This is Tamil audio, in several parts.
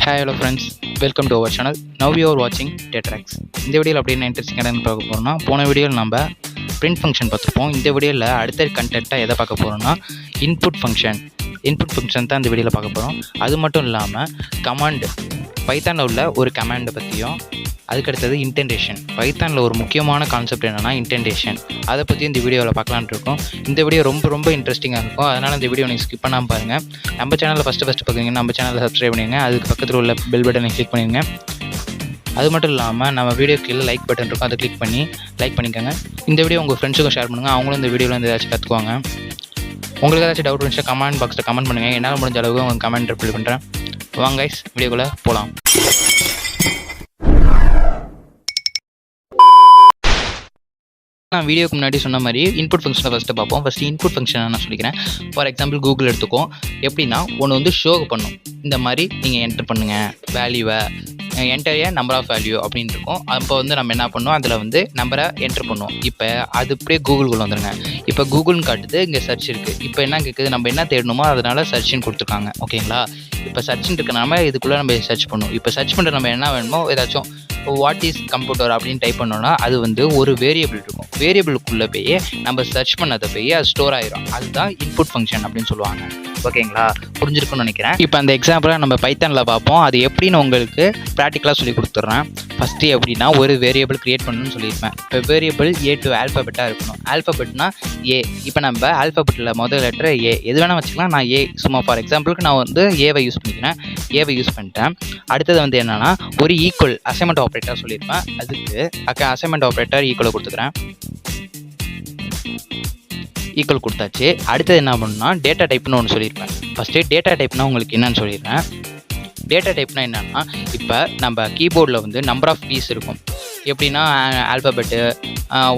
Hi hello friends, welcome to our channel. Now we are watching tatrax. இந்த வீடியோவில் அப்படியே இன்ட்ரெஸ்டிங்காக என்ன பார்க்க போகிறோம்னா, போன வீடியோவில் நம்ம print ஃபங்க்ஷன் பார்த்துருப்போம். இந்த வீடியோவில் அடுத்த கண்டென்ட்டாக எதை பார்க்க போகிறோம்னா இன்புட் ஃபங்க்ஷன் தான் இந்த வீடியோவில் பார்க்க போகிறோம். அது மட்டும் இல்லாமல் கமாண்ட் பைத்தானில் உள்ள ஒரு கமாண்டை பற்றியும், அதுக்கடுத்தது இன்டென்டேஷன். பைத்தானில் ஒரு முக்கியமான கான்செப்ட் என்னென்னா இன்டென்டேஷன். அதை பற்றி இந்த வீடியோவில் பார்க்கலான்னு இருக்கோம். இந்த வீடியோ ரொம்ப இன்ட்ரெஸ்டிங்காக இருக்கும். அதனால் இந்த வீடியோ நீங்கள் ஸ்கிப் பண்ணாமல் பாருங்கள். நம்ம சேனலில் ஃபஸ்ட்டு பார்க்குறீங்க, நம்ம சேனலில் சப்ஸ்கிரைப் பண்ணிடுங்க. அதுக்கு பக்கத்தில் உள்ள பெல் பட்டனை கிளிக் பண்ணிடுங்க. அது மட்டும் இல்லாமல் நம்ம வீடியோ கீழே லைக் பட்டன் இருக்கும், அதை கிளிக் பண்ணி லைக் பண்ணிக்கோங்க. இந்த வீடியோ உங்கள் ஃப்ரெண்ட்ஸுக்கும் ஷேர் பண்ணுங்கள். அவங்களும் இந்த வீடியோவில் வந்து ஏதாச்சும் கற்றுக்குவாங்க. உங்களுக்கு ஏதாச்சும் டவுட் இருந்துச்சுன்னா கமெண்ட் பாக்ஸில் கமெண்ட் பண்ணுங்கள். என்னால் முடிஞ்ச அளவுக்கு உங்கள் கமெண்ட் ரிப்ளை பண்ணுறேன். வாங்க கைஸ், வீடியோக்குள்ளே போகலாம். நான் வீடியோக்கு முன்னாடி சொன்ன மாதிரி இன்புட் ஃபங்க்ஷனை ஃபஸ்ட்டு பார்ப்போம். ஃபஸ்ட்டு இன்புட் ஃபங்க்ஷன் நான் சொல்லிக்கிறேன். ஃபார் எக்ஸாம்பிள் கூகுள் எடுத்துக்கோம். எப்படின்னா ஒன்று வந்து ஷோ பண்ணும். இந்த மாதிரி நீங்கள் என்டர் பண்ணுங்கள் வேல்யூவை, enter a number of value அப்படின்னு இருக்கும். அப்போ வந்து நம்ம என்ன பண்ணுவோம், அதில் வந்து நம்பரை என்டர் பண்ணுவோம். இப்போ அது அப்படியே கூகுளுக்குள்ளே வந்துடுங்க. இப்போ கூகுள்னு காட்டுது, இங்கே சர்ச் இருக்குது. இப்போ என்ன கேட்குது, நம்ம என்ன தேடணுமோ அதனால் சர்ச்சின்னு கொடுத்துருக்காங்க. ஓகேங்களா? இப்போ சர்ச்சின்னு இருக்க நம்ம இதுக்குள்ளே நம்ம சர்ச் பண்ணுவோம். இப்போ சர்ச் பண்ணுற நம்ம என்ன வேணுமோ ஏதாச்சும் வாட் இஸ் கம்ப்யூட்டர் அப்படின்னு டைப் பண்ணோன்னா அது வந்து ஒரு வேரியபிள் இருக்கும். வேரியபிளுக்குள்ளே போய் நம்ம சர்ச் பண்ணதை போய் அது ஸ்டோர் ஆகிரும். அதுதான் இன்புட் ஃபங்க்ஷன் அப்படின்னு சொல்லுவாங்க. ஓகேங்களா? புரிஞ்சிருக்குன்னு நினைக்கிறேன். இப்போ அந்த எக்ஸாம்பிளை நம்ம பைத்தானில் பார்ப்போம். அது எப்படின்னு உங்களுக்கு ப்ராக்டிக்கலாக சொல்லி கொடுத்துட்றேன். ஃபஸ்ட்டு எப்படின்னா ஒரு வேரியபிள் க்ரியேட் பண்ணணும்னு சொல்லியிருப்பேன். இப்போ வேரியபிள் ஏ டு ஆல்ஃபபெட்டாக இருக்கணும். ஆல்ஃபபெட்னா ஏ. இப்போ நம்ம ஆல்ஃபபெட்டில் முதல் லெட்டர் ஏ, எது வேணால் வச்சுக்கலாம். நான் ஏ சும்மா ஃபார் எக்ஸாம்பிளுக்கு நான் வந்து ஏவை யூஸ் பண்ணிக்கிறேன். ஏவை யூஸ் பண்ணிட்டேன். அடுத்தது வந்து என்னென்னா ஒரு ஈக்குவல் அசைன்மெண்ட் ஆப்ரேட்டர் சொல்லியிருப்பேன். அதுக்கு அசைன்மெண்ட் ஆப்ரேட்டர் ஈக்குவலை கொடுத்துக்கிறேன். ஈக்குவல் கொடுத்தாச்சு. அடுத்தது என்ன பண்ணணும்னா டேட்டா டைப்னு ஒன்று சொல்லியிருப்பேன். ஃபஸ்ட்டு டேட்டா டைப்னா உங்களுக்கு என்னன்னு சொல்லிடுறேன். டேட்டா டைப்னா என்னென்னா, இப்போ நம்ம கீபோர்டில் வந்து நம்பர் ஆஃப் கீஸ் இருக்கும். எப்படின்னா ஆல்ஃபபெட்டு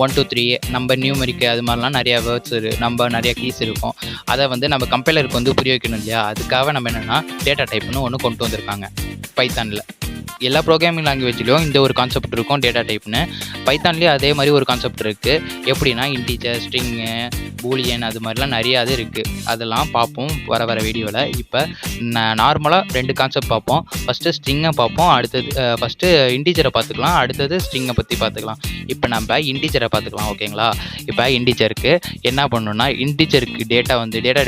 1 2 3 நம்ம நியூமெரிக்கு அது மாதிரிலாம் நிறையா வேர்ட்ஸ் நம்ம நிறையா கீஸ் இருக்கும். அதை வந்து நம்ம கம்பைலருக்கு வந்து புரிய வைக்கணும் இல்லையா? அதுக்காக நம்ம என்னென்னா டேட்டா டைப்னு ஒன்று கொண்டு வந்திருக்காங்க பைத்தானில். எல்லா ப்ரோக்ராமிங் லாங்குவேஜ்லேயும் இந்த ஒரு கான்செப்ட் இருக்கும், டேட்டா டைப்னு. பைத்தான்லேயும் அதே மாதிரி ஒரு கான்செப்ட் இருக்குது. எப்படின்னா இன்டீஜர், ஸ்ட்ரிங்கு, பூலியன் அது மாதிரிலாம் நிறையா அது இருக்குது. அதெல்லாம் பார்ப்போம் வர வீடியோவில். இப்போ நார்மலாக 2 கான்செப்ட் பார்ப்போம். ஃபஸ்ட்டு ஸ்ட்ரிங்கை பார்ப்போம், அடுத்தது ஃபஸ்ட்டு இன்டீஜரை பார்த்துக்கலாம், அடுத்தது ஸ்ட்ரிங்கை பற்றி பார்த்துக்கலாம். இப்போ நம்ம இன்டீஜரை பார்த்துக்கலாம். ஓகேங்களா? இப்போ இன்டீஜருக்கு என்ன பண்ணணும்னா, இன்டீஜருக்கு டேட்டா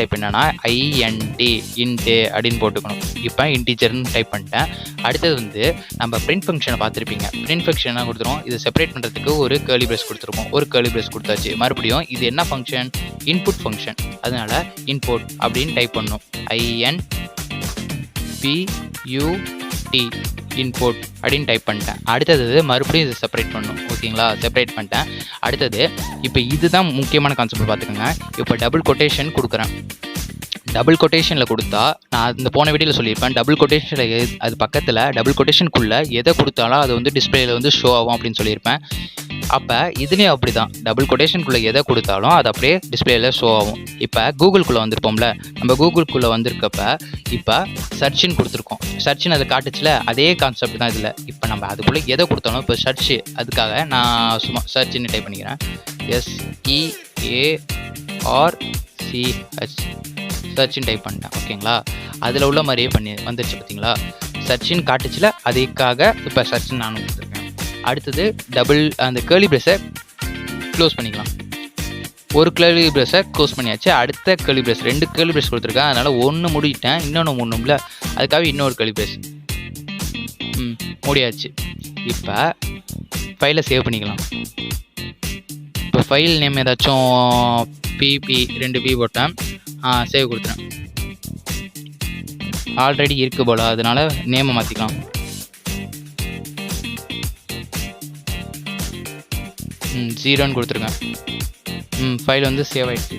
டைப் என்னன்னா INT இன்ட்டு அப்படின்னு போட்டுக்கணும். இப்போ இன்டீஜர்னு டைப் பண்ணிட்டேன். அடுத்தது வந்து நம்ம பிரிண்ட் ஃபங்க்ஷனை பார்த்துருப்பீங்க. பிரிண்ட் ஃபங்க்ஷன் என்ன கொடுத்துருவோம், இது செப்பரேட் பண்ணுறதுக்கு ஒரு கேர்லி பிரேஸ் கொடுத்துருப்போம். ஒரு கேர்லி பிரேஸ் கொடுத்தாச்சு. மறுபடியும் இது என்ன ஃபங்க்ஷன், இன்புட் ஃபங்க்ஷன். அதனால இன்புட் அப்படின்னு டைப் பண்ணணும். INPUT இன்புட் அப்படின்னு டைப் பண்ணிட்டேன். அடுத்தது மறுபடியும் இதை செப்பரேட் பண்ணணும். ஓகேங்களா? செப்பரேட் பண்ணிட்டேன். அடுத்தது இப்போ இதுதான் முக்கியமான கான்செப்ட் பார்த்துக்கோங்க. இப்போ டபுள் கொட்டேஷன் கொடுக்குறேன். டபுள் கொட்டேஷனில் கொடுத்தா, நான் இந்த போன வீடியோவில் சொல்லியிருப்பேன், டபுள் கொட்டேஷனில் அது பக்கத்தில் டபுள் கொட்டேஷனுக்குள்ளே எதை கொடுத்தாலும் அது வந்து டிஸ்பிளேயில் வந்து ஷோ ஆகும் அப்படின்னு சொல்லியிருப்பேன். அப்போ இதுலேயும் அப்படி தான், டபுள் கொட்டேஷனுக்குள்ளே எதை கொடுத்தாலும் அது அப்படியே டிஸ்பிளேயில் ஷோ ஆகும். இப்போ கூகுள்குள்ளே வந்திருப்போம்ல, நம்ம கூகுள்குள்ளே வந்திருக்கப்ப இப்போ சர்ச்சின்னு கொடுத்துருக்கோம். சர்ச்சின்னு அதை காட்டுச்சுல, அதே கான்செப்ட் தான் இதில். இப்போ நம்ம அதுக்குள்ளே எதை கொடுத்தாலும், இப்போ சர்ச்சு, அதுக்காக நான் சும்மா சர்ச்சின்னு டைப் பண்ணிக்கிறேன். SEARCH சர்ச்சின்னு டைப் பண்ணிட்டேன். ஓகேங்களா? அதில் உள்ள மாதிரியே பண்ணி வந்துருச்சு. பார்த்தீங்களா? சர்ச்சின்னு காட்டுச்சுல, அதுக்காக இப்போ சர்ச்சின்னு நானும் கொடுத்துருக்கேன். அடுத்தது டபுள் அந்த கேர்லி பிரேஸை க்ளோஸ் பண்ணிக்கலாம். ஒரு கேர்லி பிரேஸை க்ளோஸ் பண்ணியாச்சு. அடுத்த கேர்லி பிரேஸ் 2 கேர்லி பிரேஸ் கொடுத்துருக்கேன். அதனால் ஒன்று மூடிட்டேன், இன்னொன்று மூடணும்ல, அதுக்காக இன்னொரு கேர்லி பிரேஸ் மூடியாச்சு. இப்போ ஃபைலை சேவ் பண்ணிக்கலாம். இப்போ ஃபைல் நேம் ஏதாச்சும் PP 2P போட்டேன். சேவ் கொடுத்துறேன். ஆல்ரெடி இருக்குது போல், அதனால் நேமை மாற்றிக்கலாம். ஜீரோன்னு கொடுத்துருங்க. ஃபைல் வந்து சேவ் ஆகிடுச்சு.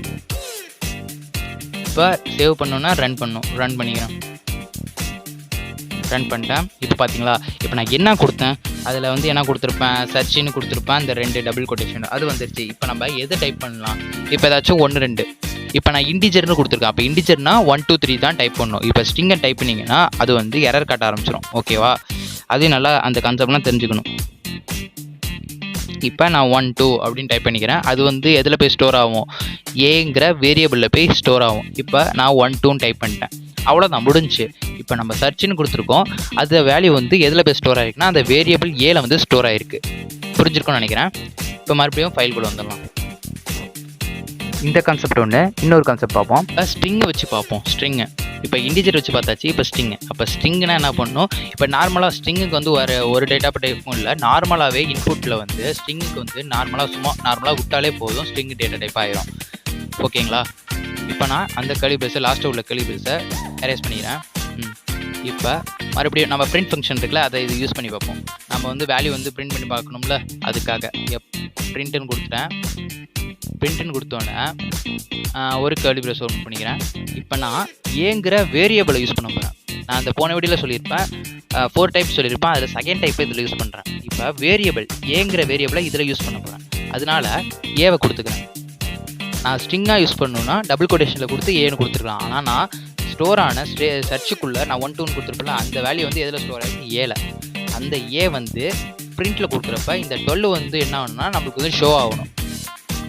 இப்போ சேவ் பண்ணோன்னா ரன் பண்ணிக்கிறேன். ரன் பண்ணிட்டேன். இப்போ பார்த்தீங்களா, இப்போ நான் என்ன கொடுத்தேன், அதில் வந்து என்ன கொடுத்துருப்பேன், சர்ச்சின்னு கொடுத்துருப்பேன். அந்த 2 டபுள் கொட்டேஷன் அது வந்துருச்சு. இப்போ நம்ம எதை டைப் பண்ணலாம், இப்போ ஏதாச்சும் 1 2. இப்போ நான் இன்டிஜர்னு கொடுத்துருக்கேன். அப்போ இன்டிஜர்னா 1 2 3 தான் டைப் பண்ணணும். இப்போ ஸ்ட்ரிங்கை டைப் பண்ணிங்கன்னா அது வந்து எரர் காட்ட ஆரம்பிச்சிடும். ஓகேவா? அதையும் நல்லா அந்த கான்செப்ட்லாம் தெரிஞ்சுக்கணும். இப்போ நான் 1 2 அப்படின்னு டைப் பண்ணிக்கிறேன். அது வந்து எதில் போய் ஸ்டோர் ஆகும், ஏங்கிற வேரியபிளில் போய் ஸ்டோர் ஆகும். இப்போ நான் 1 2ன்னு டைப் பண்ணிட்டேன். அவ்வளோதான், முடிஞ்சு. இப்போ நம்ம சர்ச்னு கொடுத்துருக்கோம், அது வேல்யூ வந்து எதில் போய் ஸ்டோர் ஆகிருக்குன்னா அந்த வேரியபிள் ஏல வந்து ஸ்டோர் ஆகிருக்கு. புரிஞ்சிருக்கும்னு நினைக்கிறேன். இப்போ மறுபடியும் ஃபைல்குள்ளே வந்துடலாம். இந்த கான்செப்ட் ஒன்று, இன்னொரு கான்செப்ட் பார்ப்போம். இப்போ ஸ்ட்ரிங்கை வச்சு பார்ப்போம். ஸ்ட்ரிங்கு இப்போ இன்டிஜர் வச்சு பார்த்தாச்சு. இப்போ ஸ்ட்ரிங்கு, அப்போ ஸ்ட்ரிங்னா என்ன பண்ணணும்? இப்போ நார்மலாக ஸ்ட்ரிங்குக்கு வந்து ஒரு டேட்டா டைப்பும் இல்லை, நார்மலாகவே இன்புட்டில் வந்து ஸ்ட்ரிங்குக்கு வந்து நார்மலாக விட்டாலே போதும், ஸ்ட்ரிங் டேட்டா டைப் ஆகிரும். ஓகேங்களா? இப்போ நான் அந்த கலிபிரஸை லாஸ்ட்டாக உள்ள கலிபிரஸை எரேஸ் பண்ணிக்கிறேன். இப்போ மறுபடியும் நம்ம பிரிண்ட் ஃபங்க்ஷன் இருக்குல்ல, அதை இது யூஸ் பண்ணி பார்ப்போம். நம்ம வந்து வேல்யூ வந்து பிரிண்ட் பண்ணி பார்க்கணும்ல, அதுக்காக பிரிண்ட்டுன்னு கொடுத்துட்டேன். பிரிண்ட்டுன்னு கொடுத்தோன்னே ஒரு கர்லி பிரேஸ் ஓப்பன் பண்ணிக்கிறேன். இப்போ நான் ஏங்கிற வேரியபிளை யூஸ் பண்ண போகிறேன். நான் அந்த போன வீடியோவில் சொல்லியிருப்பேன், 4 டைப் சொல்லியிருப்பேன், அதில் செகண்ட் டைப் இதில் யூஸ் பண்ணுறேன். இப்போ வேரியபிள் ஏங்கிற வேரியபிளை இதில் யூஸ் பண்ண போகிறேன். அதனால ஏவை கொடுத்துக்கிறேன். நான் ஸ்ட்ரிங்காக யூஸ் பண்ணணுன்னா டபுள் கொட்டேஷனில் கொடுத்து ஏன்னு கொடுத்துருக்கலாம். ஆனால் நான் ஸ்டோர் ஆன சர்ச்சுக்குள்ளே நான் 1 2 கொடுத்துருப்பேன், அந்த வேல்யூ வந்து எதில் ஸ்டோர் ஆகிருக்கு? ஏல. அந்த ஏ வந்து பிரிண்ட்டில் கொடுக்குறப்ப இந்த 12 வந்து என்ன ஆகணும்னா நம்மளுக்கு வந்து ஷோ ஆகணும்.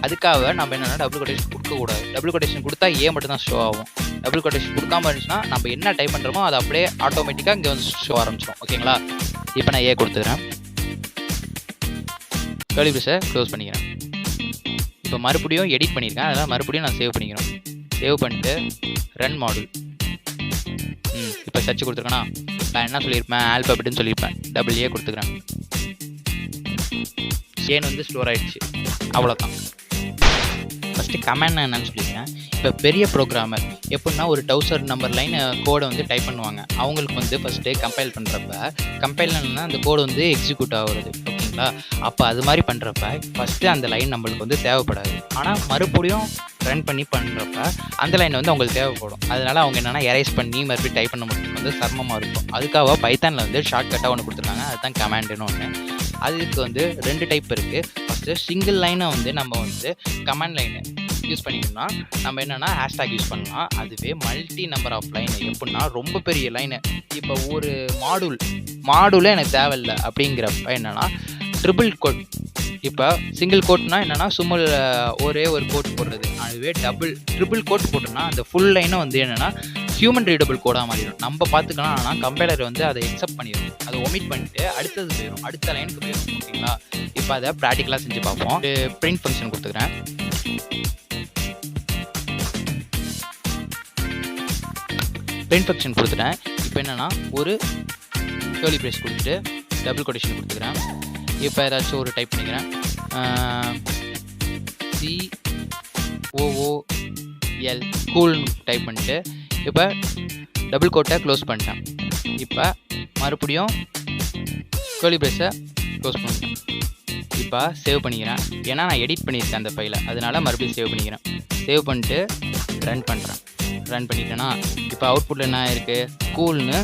அதுக்காக நம்ம என்னென்னா டபுள் கொட்டேஷன் கொடுக்கக்கூடாது. டபுள் கொட்டேஷன் கொடுத்தா ஏ மட்டும் தான் ஷோ ஆகும். டபுள் கொட்டேஷன் கொடுக்காம இருந்துச்சுன்னா நம்ம என்ன டைப் பண்ணுறோமோ அது அப்படியே ஆட்டோமேட்டிக்காக இங்கே வந்து ஷோ ஆரம்பிச்சிடும். ஓகேங்களா? இப்போ நான் ஏ கொடுத்துக்கிறேன். கர்லி பிரேஸை க்ளோஸ் பண்ணிக்கிறேன். இப்போ மறுபடியும் எடிட் பண்ணியிருக்கேன், அதனால் மறுபடியும் நான் சேவ் பண்ணிக்கிறேன். சேவ் பண்ணிட்டு ரன் மாடல். இப்போ சர்ச் கொடுத்துருக்கேன்னா நான் என்ன சொல்லியிருப்பேன்? ஆல்பபெட்னு சொல்லியிருப்பேன். டபுள் ஏ கொடுத்துக்கிறேன். ஏன்னு வந்து ஸ்டோர் ஆகிடுச்சு. அவ்வளோதான். ஃபஸ்ட்டு கமெண்ட் என்னன்னு சொல்லியிருக்கேன். இப்போ பெரிய ப்ரோக்ராமர் எப்படின்னா ஒரு 1000 நம்பர் லைன் கோடை வந்து டைப் பண்ணுவாங்க. அவங்களுக்கு வந்து ஃபஸ்ட்டு கம்பைல் பண்ணுறப்ப கம்பைல்னா அந்த கோடு வந்து எக்ஸிக்யூட் ஆகுறது. ஓகேங்களா? அப்போ அது மாதிரி பண்ணுறப்ப ஃபஸ்ட்டு அந்த லைன் நம்மளுக்கு வந்து தேவைப்படாது. ஆனால் மறுபடியும் ரன் பண்ணி பண்ணுறப்ப அந்த லைன் வந்து அவங்களுக்கு தேவைப்படும். அதனால் அவங்க என்னென்னா எரேஸ் பண்ணி மறுபடியும் டைப் பண்ண முடியும், வந்து சிரமமாக இருக்கும். அதுக்காக பைத்தானில் வந்து ஷார்ட்கட்டாக ஒன்று கொடுத்துருக்காங்க, அதுதான் கமாண்டுன்னு ஒன்று. அதுக்கு வந்து 2 டைப் இருக்குது. ஃபஸ்ட்டு சிங்கிள் லைனை வந்து நம்ம வந்து கமாண்ட் லைனு யூஸ் பண்ணிக்கணும்னா நம்ம என்னென்னா ஹேஷ்டாக் யூஸ் பண்ணலாம். அதுவே மல்டி நம்பர் ஆஃப் லைனு எப்படின்னா ரொம்ப பெரிய லைனு, இப்போ ஒரு மாடூலே எனக்கு தேவையில்லை அப்படிங்கிறப்ப என்னென்னா ட்ரிபிள் கோட். இப்போ சிங்கிள் கோட்னா என்னென்னா சும்மா ஒரே ஒரு கோட் போடுறது. அதுவே ட்ரிபிள் கோட் போட்டோம்னா அந்த ஃபுல் லைனை வந்து என்னென்னா ஹியூமன் ரீடபிள் கோடாக மாறிடும். நம்ம பார்த்துக்கலாம், ஆனால் கம்பைலர் வந்து அதை எக்ஸப்ட் பண்ணிடும். அதை ஒமிட் பண்ணிட்டு அடுத்தது போயிடும், அடுத்த லைனுக்கு போயிடும். ஓகேங்களா? இப்போ அதை ப்ராக்டிக்கலாக செஞ்சு பார்ப்போம். பிரிண்ட் ஃபங்க்ஷன் கொடுத்துக்கிறேன். பிரிண்ட் ஃபங்க்ஷன் கொடுத்துட்டேன். இப்போ என்னென்னா ஒரு கர்லி பிரேஸ் கொடுத்துட்டு டபுள் கொட்டேஷன் கொடுத்துக்கிறேன். இப்போ ஏதாச்சும் ஒரு டைப் பண்ணிக்கிறேன். COOL கூல்னு டைப் பண்ணிட்டு இப்போ டபுள் கோட்டை க்ளோஸ் பண்ணிட்டேன். இப்போ மறுபடியும் கர்லி பிரேஸை க்ளோஸ் பண்ணிட்டேன். இப்போ சேவ் பண்ணிக்கிறேன். ஏன்னா நான் எடிட் பண்ணியிருக்கேன் அந்த ஃபைலை, அதனால மறுபடியும் சேவ் பண்ணிக்கிறேன். சேவ் பண்ணிட்டு ரன் பண்ணுறேன். ரன் பண்ணிட்டேன்னா இப்போ அவுட்புட்டில் என்ன இருக்குது? கூல்னு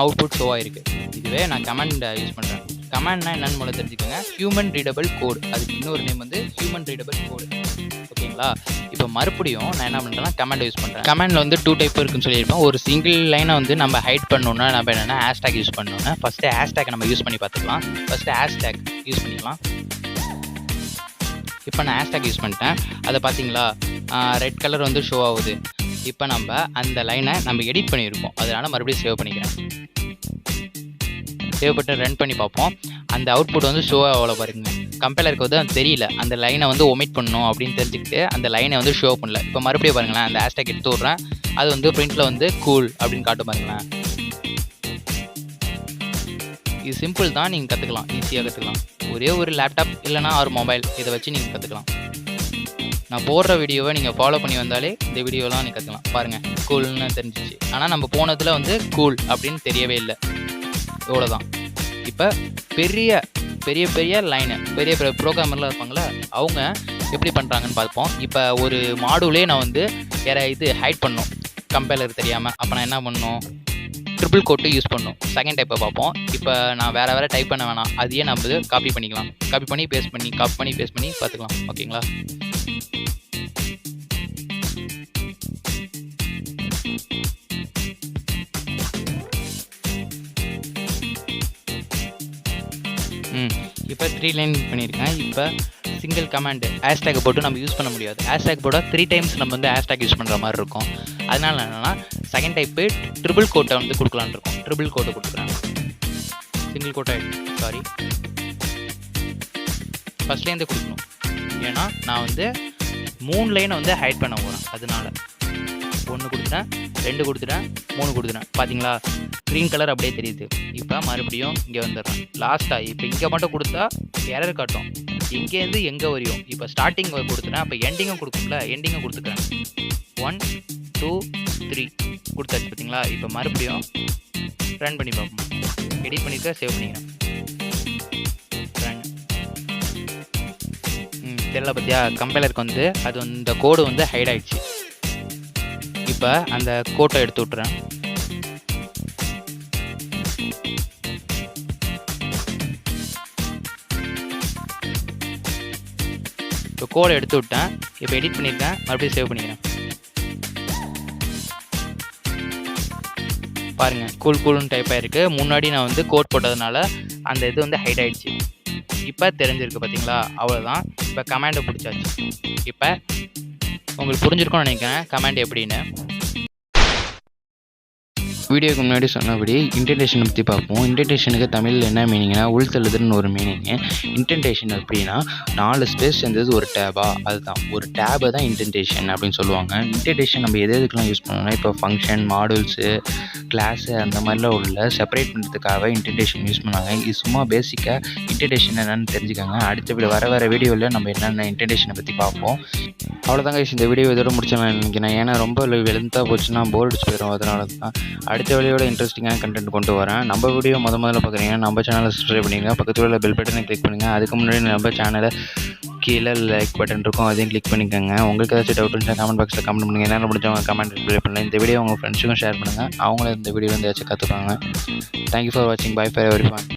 அவுட்புட் ஷோ ஆகிருக்கு. இதுவே நான் கமெண்ட் யூஸ் பண்ணுறேன். கமெண்ட்னா என்னென்னு முதல்ல தெரிஞ்சுக்கோங்க. ஹியூமன் ரீடபிள் கோடு, அதுக்கு இன்னொரு நேம் வந்து ஹியூமன் ரீடபிள் கோடு. ஓகேங்களா? இப்போ மறுபடியும் நான் என்ன பண்ணுறேன்னா கமெண்ட் யூஸ் பண்ணுறேன். கமெண்டில் வந்து 2 டைப் இருக்குன்னு சொல்லியிருப்பேன். ஒரு சிங்கிள் லைனை வந்து நம்ம ஹைட் பண்ணணுன்னா நம்ம என்னென்னா ஹேஷ்டாக் யூஸ் பண்ணணுன்னா ஃபஸ்ட்டு ஹேஷ்டாக் நம்ம யூஸ் பண்ணி பார்த்துக்கலாம். ஃபஸ்ட்டு ஹேஷ்டாக் யூஸ் பண்ணிக்கலாம். இப்போ நான் ஹேஷ்டாக் யூஸ் பண்ணிட்டேன். அதை பார்த்தீங்களா ரெட் கலர் வந்து ஷோ ஆகுது. இப்போ நம்ம அந்த லைனை நம்ம எடிட் பண்ணியிருக்கோம், அதனால் மறுபடியும் சேவ் பண்ணிக்கிறேன். சேவ் பண்ணி ரன் பண்ணி பார்ப்போம். அந்த அவுட்புட் வந்து ஷோ ஆகல பாருங்க. கம்பைலருக்கு வந்து அது தெரியல, அந்த லைனை வந்து ஒமிட் பண்ணணும் அப்படின்னு தெரிஞ்சுக்கிட்டு அந்த லைனை வந்து ஷோ பண்ணல. இப்போ மறுபடியும் பாருங்களேன், அந்த ஹேஷ்டாக் எடுத்து விட்றேன். அது வந்து பிரிண்ட்டில் வந்து கூல் அப்படின்னு காட்டு பாருங்களேன். இது சிம்பிள் தான், நீங்கள் கற்றுக்கலாம், ஈஸியாக கற்றுக்கலாம். ஒரே ஒரு லேப்டாப் இல்லைனா ஒரு மொபைல் இதை வச்சு நீங்கள் கற்றுக்கலாம். நான் போடுற வீடியோவை நீங்கள் ஃபாலோ பண்ணி வந்தாலே இந்த வீடியோலாம் நீங்கள் கற்றுக்கலாம். பாருங்கள், கூல்னு தெரிஞ்சிச்சு. ஆனால் நம்ம போனதில் வந்து கூல் அப்படின்னு தெரியவே இல்லை. இவ்வளோதான். இப்போ பெரிய பெரிய பெரிய லைனு பெரிய பெரிய ப்ரோக்ராமர்லாம் இருப்பாங்களே, அவங்க எப்படி பண்ணுறாங்கன்னு பார்ப்போம். இப்போ ஒரு மாடூலே நான் வந்து இது ஹைட் பண்ணணும் கம்பைலர் தெரியாமல். அப்போ நான் என்ன பண்ணணும்? ட்ரிபிள் கோட்டு யூஸ் பண்ணணும். செகண்ட் டைப்பை பார்ப்போம். இப்போ நான் வேறு டைப் பண்ண வேணாம், அதையே நம்ம காப்பி பண்ணிக்கலாம். காப்பி பண்ணி பேஸ்ட் பண்ணி பார்த்துக்கலாம். ஓகேங்களா? இப்போ 3 லைன் பண்ணியிருக்கேன். இப்போ சிங்கிள் கமாண்ட் ஹேஷ்டேக் போட்டு நம்ம யூஸ் பண்ண முடியாது. ஹேஷ்டேக் போட்டால் 3 டைம்ஸ் நம்ம வந்து ஹேஷ்டேக் யூஸ் பண்ணுற மாதிரி இருக்கும். அதனால என்னென்னா செகண்ட் டைப்பு ட்ரிபிள் கோட்டை வந்து கொடுக்கலான்னு இருக்கோம். ட்ரிபிள் கோட்டை கொடுக்குறேன். சிங்கிள் கோட்டை சாரி ஃபஸ்ட்லேருந்து கொடுக்கணும். ஏன்னா நான் வந்து 3 லைனை வந்து ஹைட் பண்ண போகிறேன். அதனால 1 கொடுத்துட்டேன், 2 கொடுத்துட்டேன், 3 கொடுத்துட்டேன். பார்த்தீங்களா க்ரீன் கலர் அப்படியே தெரியுது. இப்போ மறுபடியும் இங்கே வந்துடுறேன். லாஸ்ட்டாக இப்போ இங்கே மட்டும் கொடுத்தா எரர் காட்டும். எங்கேருந்து எங்கே வரையும் இப்போ ஸ்டார்டிங் கொடுத்துட்டேன். அப்போ எண்டிங்கும் கொடுக்கும்ல, எண்டிங்கும் கொடுத்துக்கிறேன். 1 2 3 கொடுத்தாச்சு. பார்த்தீங்களா இப்போ மறுபடியும் ரன் பண்ணி பார்ப்போம். எடிட் பண்ணிட்டு சேவ் பண்ணிக்கிறேன். ரன் தெரியல பார்த்தியா, கம்பைலருக்கு வந்து அது இந்த கோடு வந்து ஹைட் ஆகிடுச்சு. இப்போ அந்த கோட்டை எடுத்து விட்றேன். இப்போ கோடை எடுத்து விட்டேன். இப்போ எடிட் பண்ணியிருக்கேன், மறுபடியும் சேவ் பண்ணிக்கிறேன். பாருங்கள் கூல்னு டைப் ஆகிருக்கு. முன்னாடி நான் வந்து கோட் போட்டதுனால அந்த இது வந்து ஹைட் ஆகிடுச்சு. இப்போ தெரிஞ்சிருக்கு பார்த்தீங்களா, அவ்வளோதான். இப்போ கமாண்டை பிடிச்சாச்சு. இப்போ உங்களுக்கு புரிஞ்சிருக்கும்னு நினைக்கிறேன் கமாண்ட் எப்படின்னு. வீடியோக்கு முன்னாடி சொன்னபடி இன்டென்டேஷன் பற்றி பார்ப்போம். இன்டென்டேஷனுக்கு தமிழில் என்ன மீனிங்னா உள்தள்ளுதல்னு ஒரு மீனிங்கு. இன்டென்டேஷன் அப்படின்னா 4 ஸ்பேஸ் சேர்ந்தது ஒரு டேபா, அதுதான் ஒரு டேபை தான் இன்டென்டேஷன் அப்படின்னு சொல்லுவாங்க. இன்டென்டேஷன் நம்ம எதுக்கெலாம் யூஸ் பண்ணோம்னா இப்போ ஃபங்க்ஷன், மாடியூல்ஸு, கிளாஸு அந்த மாதிரிலாம் உள்ள செப்பரேட் பண்ணுறதுக்காக இன்டென்டேஷன் யூஸ் பண்ணாங்க. இது சும்மா பேசிக்காக இன்டென்டேஷன் என்னென்னு தெரிஞ்சுக்காங்க. அடுத்த வர வீடியோவில் நம்ம என்னென்ன இன்டென்டேஷனை பற்றி பார்ப்போம். அவ்வளோதாங்க. இந்த வீடியோ இதோட முடிச்சேன் நினைக்கிறேன். ஏன்னா ரொம்ப லென்த்தாக போச்சுன்னா போர் அடிச்சு போயிடும். அதனால தான் அடுத்த வீடியோட இன்ட்ரெஸ்டிங்கான கண்டென்ட் கொண்டு வரேன். நம்ம வீடியோ முதல்ல பார்க்குறீங்கன்னா நம்ம சேனலை சப்ஸ்கிரைப் பண்ணிங்க, பக்கத்தில் உள்ள பெல் பட்டனை கிளிக் பண்ணுங்கள். அதுக்கு முன்னாடி நம்ம சேனலை கீழே லைக் பட்டன் இருக்கும், அதையும் கிளிக் பண்ணிக்கோங்க. உங்களுக்கு ஏதாச்சும் டவுட் இருந்துச்சுன்னா கமெண்ட் பாக்ஸில் கமெண்ட் பண்ணுங்கள். என்ன முடிஞ்சவங்க கமெண்ட் ரிப்ளை பண்ணலாம். இந்த வீடியோ உங்கள் ஃப்ரெண்ட்ஸுக்கும் ஷேர் பண்ணுங்கள். அவங்களும் இந்த வீடியோ வந்து ஏதாச்சும் கற்றுப்பாங்க. தேங்க்யூ ஃபார் வாட்சிங். Bye for every one.